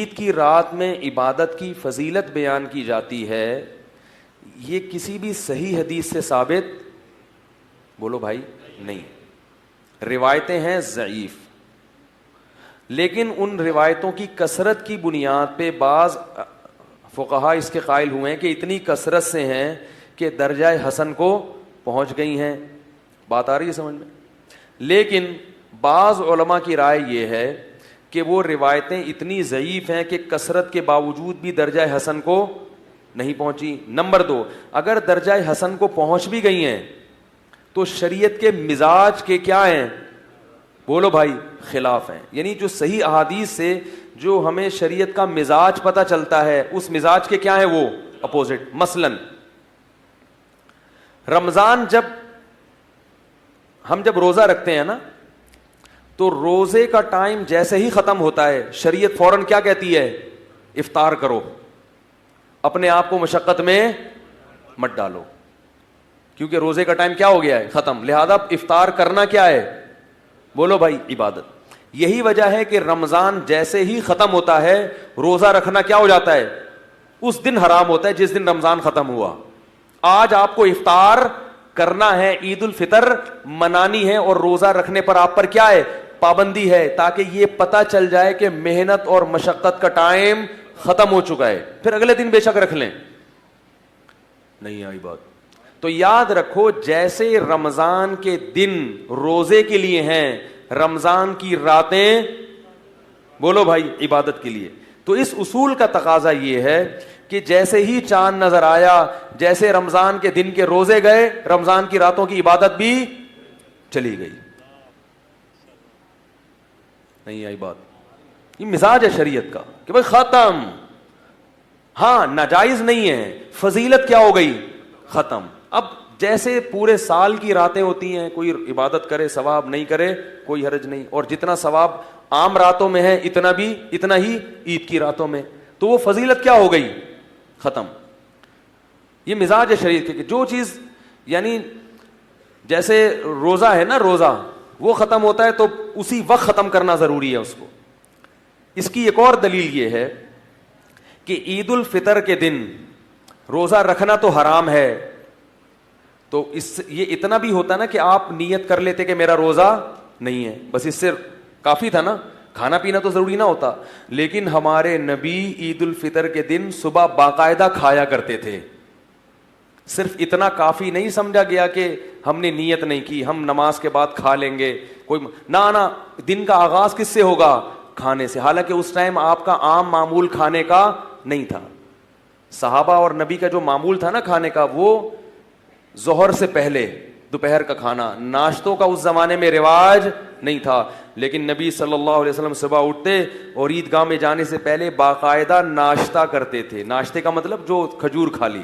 عید کی رات میں عبادت کی فضیلت بیان کی جاتی ہے، یہ کسی بھی صحیح حدیث سے ثابت بولو بھائی نہیں، روایتیں ہیں ضعیف، لیکن ان روایتوں کی کثرت کی بنیاد پہ بعض فقہا اس کے قائل ہوئے ہیں کہ اتنی کثرت سے ہیں کہ درجہ حسن کو پہنچ گئی ہیں. بات آ رہی ہے سمجھ میں؟ لیکن بعض علماء کی رائے یہ ہے کہ وہ روایتیں اتنی ضعیف ہیں کہ کثرت کے باوجود بھی درجہ حسن کو نہیں پہنچی. نمبر 2، اگر درجہ حسن کو پہنچ بھی گئی ہیں تو شریعت کے مزاج کے کیا ہیں؟ بولو بھائی خلاف ہیں. یعنی جو صحیح احادیث سے جو ہمیں شریعت کا مزاج پتہ چلتا ہے اس مزاج کے کیا ہیں؟ وہ اپوزٹ. مثلا رمضان ہم جب روزہ رکھتے ہیں نا تو روزے کا ٹائم جیسے ہی ختم ہوتا ہے شریعت فوراً کیا کہتی ہے؟ افطار کرو، اپنے آپ کو مشقت میں مت ڈالو، کیونکہ روزے کا ٹائم کیا ہو گیا ہے؟ ختم. لہذا افطار کرنا کیا ہے؟ بولو بھائی عبادت. یہی وجہ ہے کہ رمضان جیسے ہی ختم ہوتا ہے روزہ رکھنا کیا ہو جاتا ہے؟ اس دن حرام ہوتا ہے جس دن رمضان ختم ہوا. آج آپ کو افطار کرنا ہے، عید الفطر منانی ہے، اور روزہ رکھنے پر آپ پر کیا ہے؟ پابندی ہے، تاکہ یہ پتہ چل جائے کہ محنت اور مشقت کا ٹائم ختم ہو چکا ہے. پھر اگلے دن بے شک رکھ لیں. نہیں آئی بات؟ تو یاد رکھو جیسے رمضان کے دن روزے کے لیے ہیں، رمضان کی راتیں بولو بھائی عبادت کے لیے. تو اس اصول کا تقاضا یہ ہے کہ جیسے ہی چاند نظر آیا، جیسے رمضان کے دن کے روزے گئے، رمضان کی راتوں کی عبادت بھی چلی گئی. نہیں آئی بات؟ یہ مزاج ہے شریعت کا کہ بھائی ختم. ہاں ناجائز نہیں ہے، فضیلت کیا ہو گئی؟ ختم. اب جیسے پورے سال کی راتیں ہوتی ہیں، کوئی عبادت کرے ثواب، نہیں کرے کوئی حرج نہیں، اور جتنا ثواب عام راتوں میں ہے اتنا ہی عید کی راتوں میں، تو وہ فضیلت کیا ہو گئی؟ ختم. یہ مزاج ہے شریعت کے کہ جو چیز یعنی جیسے روزہ ہے نا، روزہ وہ ختم ہوتا ہے تو اسی وقت ختم کرنا ضروری ہے اس کو. اس کی ایک اور دلیل یہ ہے کہ عید الفطر کے دن روزہ رکھنا تو حرام ہے، تو یہ اتنا بھی ہوتا نا کہ آپ نیت کر لیتے کہ میرا روزہ نہیں ہے، بس اس سے کافی تھا نا، کھانا پینا تو ضروری نہ ہوتا. لیکن ہمارے نبی عید الفطر کے دن صبح باقاعدہ کھایا کرتے تھے. صرف اتنا کافی نہیں سمجھا گیا کہ ہم نے نیت نہیں کی، ہم نماز کے بعد کھا لیں گے، کوئی نہ، دن کا آغاز کس سے ہوگا؟ کھانے سے. حالانکہ اس ٹائم آپ کا عام معمول کھانے کا نہیں تھا. صحابہ اور نبی کا جو معمول تھا نا کھانے کا، وہ ظہر سے پہلے دوپہر کا کھانا. ناشتوں کا اس زمانے میں رواج نہیں تھا، لیکن نبی صلی اللہ علیہ وسلم صبح اٹھتے اور عیدگاہ میں جانے سے پہلے باقاعدہ ناشتہ کرتے تھے. ناشتے کا مطلب جو کھجور کھا لی،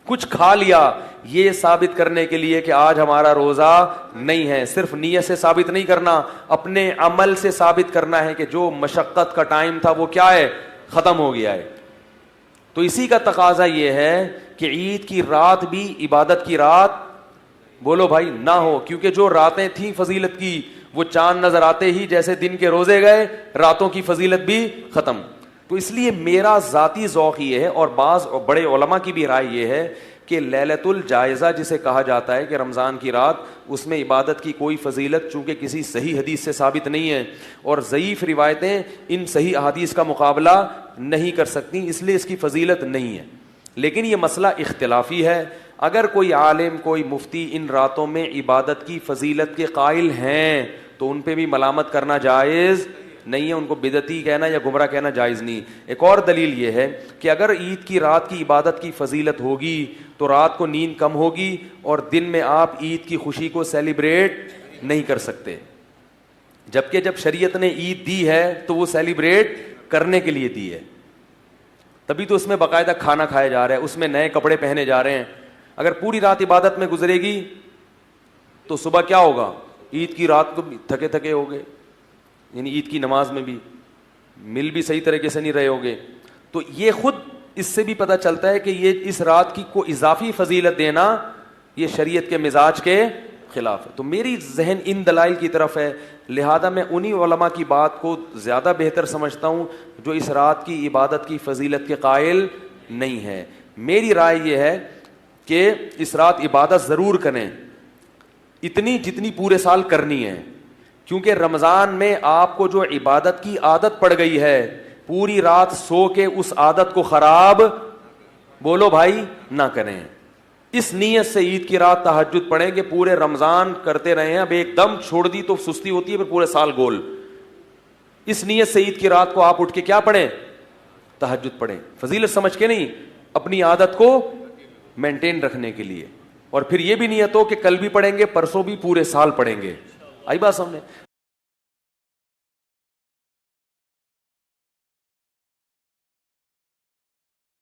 کچھ کھا لیا، یہ ثابت کرنے کے لیے کہ آج ہمارا روزہ نہیں ہے. صرف نیت سے ثابت نہیں کرنا، اپنے عمل سے ثابت کرنا ہے کہ جو مشقت کا ٹائم تھا وہ کیا ہے؟ ختم ہو گیا ہے. تو اسی کا تقاضا یہ ہے کہ عید کی رات بھی عبادت کی رات بولو بھائی نہ ہو، کیونکہ جو راتیں تھیں فضیلت کی وہ چاند نظر آتے ہی جیسے دن کے روزے گئے، راتوں کی فضیلت بھی ختم. تو اس لیے میرا ذاتی ذوق یہ ہے، اور بعض بڑے علماء کی بھی رائے یہ ہے کہ لیلۃ الجائزہ جسے کہا جاتا ہے کہ رمضان کی رات، اس میں عبادت کی کوئی فضیلت چونکہ کسی صحیح حدیث سے ثابت نہیں ہے، اور ضعیف روایتیں ان صحیح احادیث کا مقابلہ نہیں کر سکتی، اس لیے اس کی فضیلت نہیں ہے. لیکن یہ مسئلہ اختلافی ہے. اگر کوئی عالم، کوئی مفتی ان راتوں میں عبادت کی فضیلت کے قائل ہیں تو ان پہ بھی ملامت کرنا جائز نہیں ہے، ان کو بدعتی کہنا یا گمراہ کہنا جائز نہیں. ایک اور دلیل یہ ہے کہ اگر عید کی رات کی عبادت کی فضیلت ہوگی تو رات کو نیند کم ہوگی اور دن میں آپ عید کی خوشی کو سیلیبریٹ نہیں کر سکتے. جبکہ جب شریعت نے عید دی ہے تو وہ سیلیبریٹ کرنے کے لیے دی ہے، تبھی تو اس میں باقاعدہ کھانا کھایا جا رہا ہے، اس میں نئے کپڑے پہنے جا رہے ہیں. اگر پوری رات عبادت میں گزرے گی تو صبح کیا ہوگا؟ عید کی رات تو تھکے تھکے ہوگے، یعنی عید کی نماز میں بھی مل بھی صحیح طریقے سے نہیں رہے ہوگے. تو یہ خود اس سے بھی پتہ چلتا ہے کہ یہ اس رات کی کو اضافی فضیلت دینا یہ شریعت کے مزاج کے خلاف ہے. تو میری ذہن ان دلائل کی طرف ہے, لہذا میں انہی علماء کی بات کو زیادہ بہتر سمجھتا ہوں جو اس رات کی عبادت کی فضیلت کے قائل نہیں ہے. میری رائے یہ ہے کہ اس رات عبادت ضرور کریں, اتنی جتنی پورے سال کرنی ہے, کیونکہ رمضان میں آپ کو جو عبادت کی عادت پڑ گئی ہے, پوری رات سو کے اس عادت کو خراب بولو بھائی نہ کریں. اس نیت سے عید کی رات تہجد پڑھیں کہ پورے رمضان کرتے رہے ہیں, اب ایک دم چھوڑ دی تو سستی ہوتی ہے, پھر پورے سال گول. اس نیت سے عید کی رات کو آپ اٹھ کے کیا پڑھیں, تہجد پڑھیں, فضیلت سمجھ کے نہیں, اپنی عادت کو مینٹین رکھنے کے لیے. اور پھر یہ بھی نیت ہو کہ کل بھی پڑھیں گے, پرسوں بھی, پورے سال پڑھیں گے. آئی بات سامنے.